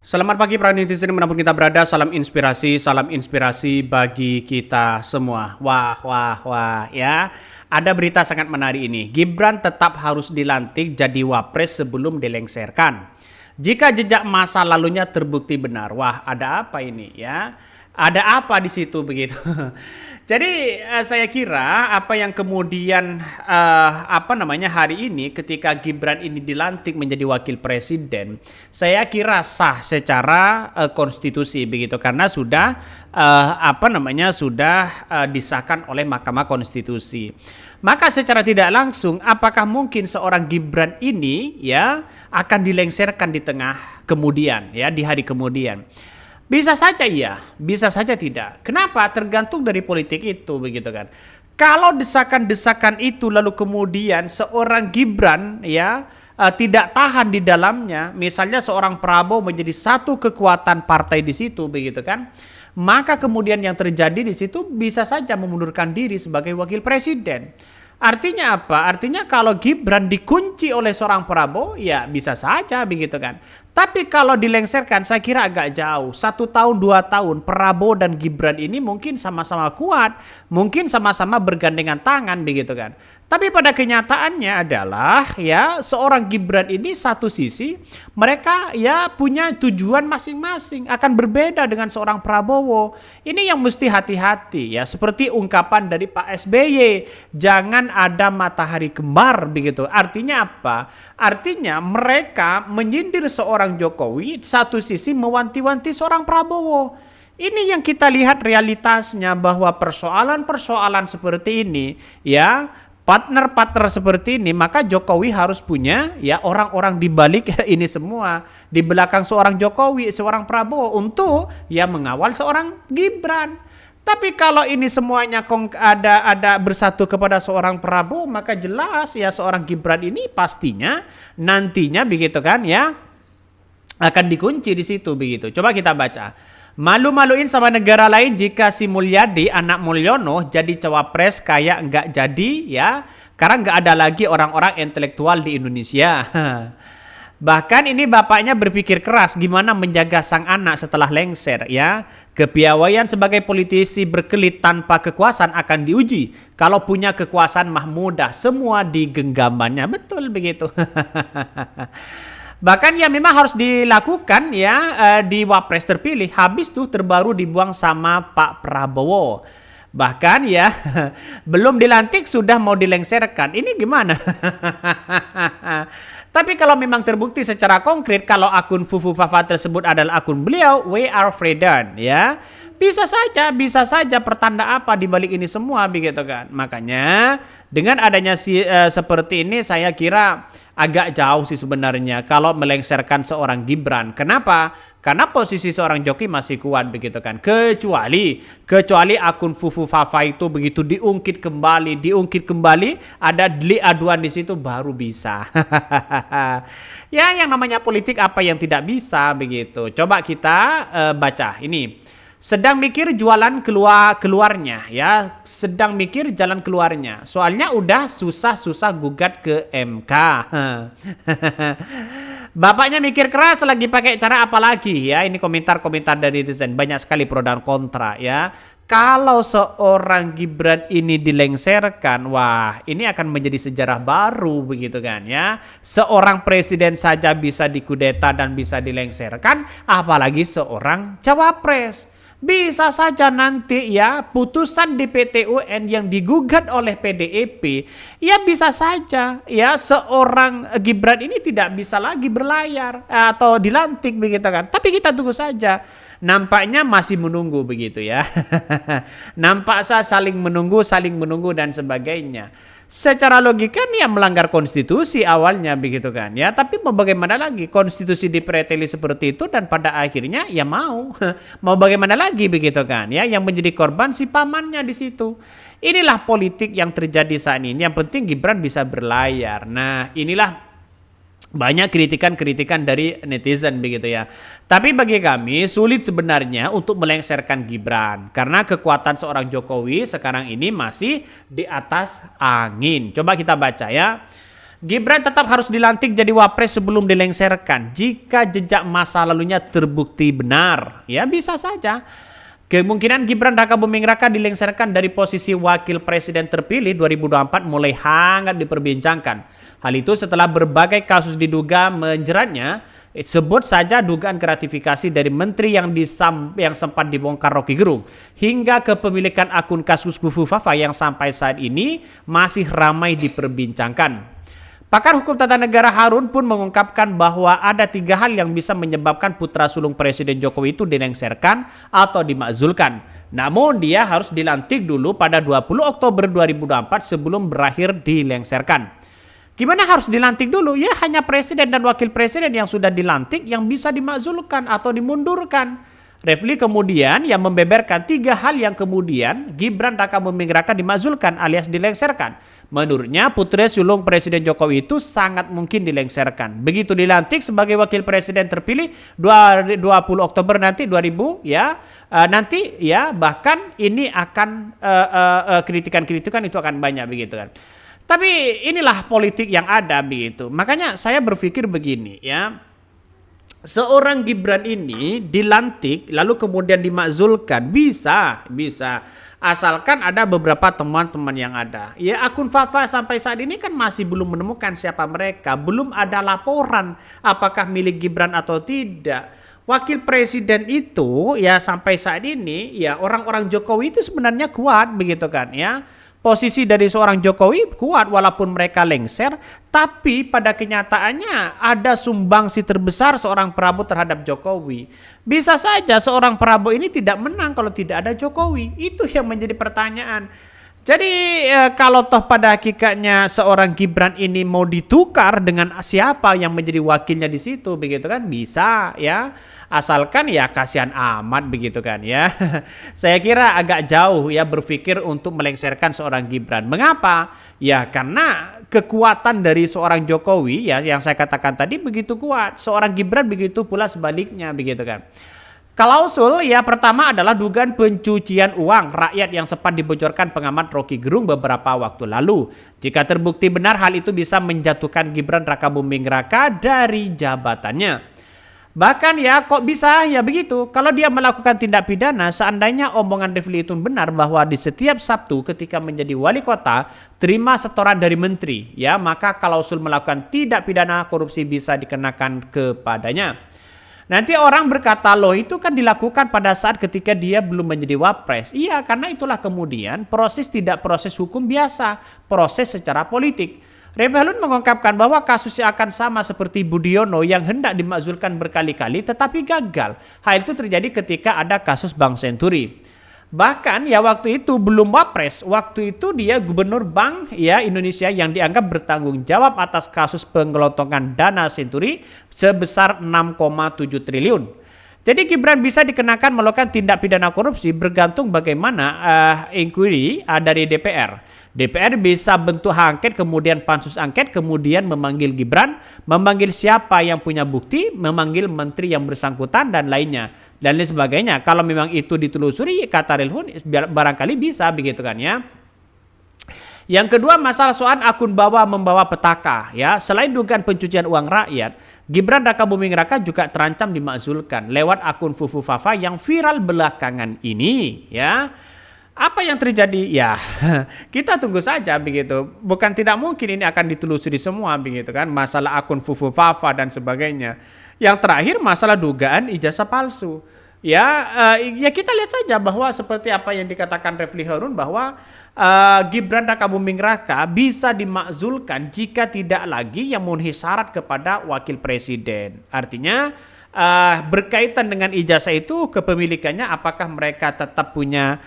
Selamat pagi para netizen dimanapun kita berada, salam inspirasi bagi kita semua. Wah, wah, wah ya. Ada berita sangat menarik ini. Gibran tetap harus dilantik jadi wapres sebelum dilengserkan. Jika jejak masa lalunya terbukti benar. Wah, ada apa ini ya? Ada apa di situ begitu? Jadi saya kira apa yang kemudian hari ini ketika Gibran ini dilantik menjadi wakil presiden, saya kira sah secara konstitusi begitu karena sudah disahkan oleh Mahkamah Konstitusi. Maka secara tidak langsung apakah mungkin seorang Gibran ini ya akan dilengserkan di tengah kemudian ya di hari kemudian? Bisa saja iya, bisa saja tidak. Kenapa? Tergantung dari politik itu begitu kan. Kalau desakan-desakan itu lalu kemudian seorang Gibran ya tidak tahan di dalamnya, misalnya seorang Prabowo menjadi satu kekuatan partai di situ begitu kan. Maka kemudian yang terjadi di situ bisa saja memundurkan diri sebagai wakil presiden. Artinya apa? Artinya kalau Gibran dikunci oleh seorang Prabowo, ya bisa saja begitu kan. Tapi kalau dilengserkan, saya kira agak jauh. 1 tahun, 2 tahun, Prabowo dan Gibran ini mungkin sama-sama kuat, mungkin sama-sama bergandengan tangan begitu kan. Tapi pada kenyataannya adalah ya seorang Gibran ini satu sisi mereka ya punya tujuan masing-masing akan berbeda dengan seorang Prabowo. Ini yang mesti hati-hati ya seperti ungkapan dari Pak SBY, jangan ada matahari kembar begitu. Artinya apa? Artinya mereka menyindir seorang Jokowi satu sisi mewanti-wanti seorang Prabowo. Ini yang kita lihat realitasnya bahwa persoalan-persoalan seperti ini ya partner-partner seperti ini, maka Jokowi harus punya ya orang-orang di balik ini semua, di belakang seorang Jokowi, seorang Prabowo untuk ya mengawal seorang Gibran. Tapi kalau ini semuanya ada bersatu kepada seorang Prabowo, maka jelas ya seorang Gibran ini pastinya nantinya begitu kan ya akan dikunci di situ begitu. Coba kita baca. Malu-maluin sama negara lain jika si Mulyadi anak Mulyono jadi cawapres kayak nggak jadi ya. Karena nggak ada lagi orang-orang intelektual di Indonesia. Bahkan ini bapaknya berpikir keras gimana menjaga sang anak setelah lengser ya. Kepiawaian sebagai politisi berkelit tanpa kekuasaan akan diuji. Kalau punya kekuasaan mah mudah, semua digenggamannya. Betul begitu. Bahkan ya memang harus dilakukan ya di wapres terpilih. Habis tuh terbaru dibuang sama Pak Prabowo. Bahkan ya belum dilantik sudah mau dilengserkan. Ini gimana? Tapi kalau memang terbukti secara konkret kalau akun Fufu Fafa tersebut adalah akun beliau, we are freedom ya. Bisa saja pertanda apa di balik ini semua begitu kan. Makanya dengan adanya seperti ini saya kira agak jauh sih sebenarnya kalau melengserkan seorang Gibran. Kenapa? Karena posisi seorang Jokowi masih kuat begitu kan. Kecuali akun Fufu Fafa itu begitu diungkit kembali, ada delik aduan di situ baru bisa. Ya yang namanya politik apa yang tidak bisa begitu. Coba kita baca ini. Sedang mikir jualan keluarnya ya, sedang mikir jalan keluarnya. Soalnya udah susah-susah gugat ke MK. Bapaknya mikir keras lagi pakai cara apa lagi ya. Ini komentar-komentar dari netizen banyak sekali pro dan kontra ya. Kalau seorang Gibran ini dilengserkan, wah ini akan menjadi sejarah baru begitu kan ya. Seorang presiden saja bisa dikudeta dan bisa dilengserkan, apalagi seorang cawapres. Bisa saja nanti ya putusan di PT UN yang digugat oleh PDIP ya bisa saja ya seorang Gibran ini tidak bisa lagi berlayar atau dilantik begitu kan. Tapi kita tunggu saja. Nampaknya masih menunggu begitu ya. Nampak saling menunggu dan sebagainya. Secara logika ya melanggar konstitusi awalnya begitu kan ya, tapi mau bagaimana lagi konstitusi dipreteli seperti itu dan pada akhirnya ya mau bagaimana lagi begitu kan ya, yang menjadi korban si pamannya di situ. Inilah politik yang terjadi saat ini, yang penting Gibran bisa berlayar. Nah inilah banyak kritikan-kritikan dari netizen begitu ya. Tapi bagi kami sulit sebenarnya untuk melengserkan Gibran karena kekuatan seorang Jokowi sekarang ini masih di atas angin. Coba kita baca ya. Gibran tetap harus dilantik jadi wapres sebelum dilengsarkan. Jika jejak masa lalunya terbukti benar, ya bisa saja. Kemungkinan Gibran Raka Buming Raka dilengsarkan dari posisi wakil presiden terpilih 2024 mulai hangat diperbincangkan. Hal itu setelah berbagai kasus diduga menjeratnya. Sebut saja dugaan gratifikasi dari menteri yang sempat dibongkar Rocky Gerung, hingga kepemilikan akun kasus Fufu Fafa yang sampai saat ini masih ramai diperbincangkan. Pakar hukum tata negara Harun pun mengungkapkan bahwa ada 3 hal yang bisa menyebabkan putra sulung Presiden Jokowi itu dilengsarkan atau dimakzulkan. Namun dia harus dilantik dulu pada 20 Oktober 2024 sebelum berakhir dilengsarkan. Gimana harus dilantik dulu? Ya hanya presiden dan wakil presiden yang sudah dilantik yang bisa dimakzulkan atau dimundurkan. Refli kemudian yang membeberkan 3 hal yang kemudian Gibran Raka Buming Raka dimakzulkan alias dilengsarkan. Menurutnya putri sulung Presiden Jokowi itu sangat mungkin dilengsarkan. Begitu dilantik sebagai wakil presiden terpilih 20 Oktober nanti 2000 ya nanti ya bahkan ini akan kritikan-kritikan itu akan banyak begitu kan. Tapi inilah politik yang ada begitu. Makanya saya berpikir begini ya. Seorang Gibran ini dilantik lalu kemudian dimakzulkan bisa. Asalkan ada beberapa teman-teman yang ada. Ya akun Fafa sampai saat ini kan masih belum menemukan siapa mereka. Belum ada laporan apakah milik Gibran atau tidak. Wakil presiden itu ya sampai saat ini ya orang-orang Jokowi itu sebenarnya kuat begitu kan ya. Posisi dari seorang Jokowi kuat walaupun mereka lengser, tapi pada kenyataannya ada sumbangsi terbesar seorang Prabowo terhadap Jokowi. Bisa saja seorang Prabowo ini tidak menang kalau tidak ada Jokowi. Itu yang menjadi pertanyaan. Jadi kalau toh pada hakikatnya seorang Gibran ini mau ditukar dengan siapa yang menjadi wakilnya di situ begitu kan bisa ya. Asalkan ya kasihan amat begitu kan ya. Saya kira agak jauh ya berpikir untuk melengsarkan seorang Gibran. Mengapa? Ya karena kekuatan dari seorang Jokowi ya yang saya katakan tadi begitu kuat. Seorang Gibran begitu pula sebaliknya begitu kan. Klausul ya pertama adalah dugaan pencucian uang rakyat yang sempat dibocorkan pengamat Rocky Gerung beberapa waktu lalu. Jika terbukti benar hal itu bisa menjatuhkan Gibran Raka Buming Raka dari jabatannya. Bahkan ya kok bisa ya begitu. Kalau dia melakukan tindak pidana seandainya omongan Refli itu benar bahwa di setiap Sabtu ketika menjadi wali kota terima setoran dari menteri ya maka klausul melakukan tindak pidana korupsi bisa dikenakan kepadanya. Nanti orang berkata loh itu kan dilakukan pada saat ketika dia belum menjadi wapres. Iya karena itulah kemudian proses tidak proses hukum biasa, proses secara politik. Refli mengungkapkan bahwa kasusnya akan sama seperti Budiono yang hendak dimakzulkan berkali-kali tetapi gagal. Hal itu terjadi ketika ada kasus Bank Senturi. Bahkan ya waktu itu belum wapres, waktu itu dia gubernur Bank ya Indonesia yang dianggap bertanggung jawab atas kasus penggelontongan dana Senturi sebesar 6,7 triliun. Jadi Gibran bisa dikenakan melakukan tindak pidana korupsi bergantung bagaimana inquiry dari DPR. DPR bisa bentuk hak angket, kemudian pansus angket, kemudian memanggil Gibran, memanggil siapa yang punya bukti, memanggil menteri yang bersangkutan dan lainnya. Dan lain sebagainya. Kalau memang itu ditelusuri, kata Refli barangkali bisa begitu kan ya. Yang kedua masalah soal akun membawa petaka ya. Selain dugaan pencucian uang rakyat, Gibran Raka Buming Raka juga terancam dimakzulkan lewat akun Fufu Fafa yang viral belakangan ini ya. Apa yang terjadi? Ya, kita tunggu saja begitu. Bukan tidak mungkin ini akan ditelusuri semua begitu kan. Masalah akun Fufu Fafa dan sebagainya. Yang terakhir masalah dugaan ijazah palsu. Ya kita lihat saja bahwa seperti apa yang dikatakan Refli Harun bahwa Gibran Raka Buming Raka bisa dimakzulkan jika tidak lagi yang memenuhi syarat kepada wakil presiden. Artinya berkaitan dengan ijazah itu kepemilikannya apakah mereka tetap punya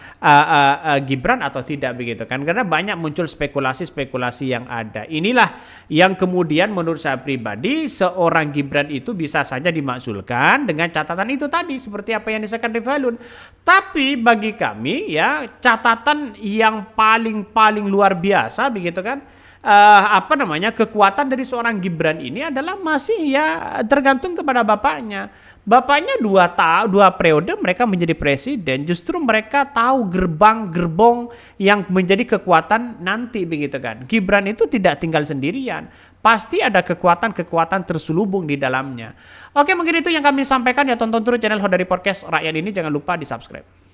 Gibran atau tidak begitu kan, karena banyak muncul spekulasi-spekulasi yang ada. Inilah yang kemudian menurut saya pribadi seorang Gibran itu bisa saja dimakzulkan dengan catatan itu tadi seperti apa yang disampaikan Refli. Tapi bagi kami ya catatan yang paling luar biasa begitu kan, kekuatan dari seorang Gibran ini adalah masih ya tergantung kepada bapaknya. Bapaknya 2 periode mereka menjadi presiden, justru mereka tahu gerbong yang menjadi kekuatan nanti begitu kan. Gibran itu tidak tinggal sendirian, pasti ada kekuatan-kekuatan terselubung di dalamnya. Oke, mungkin itu yang kami sampaikan ya. Tonton terus channel Hodari Podcast Rakyat ini, jangan lupa di subscribe.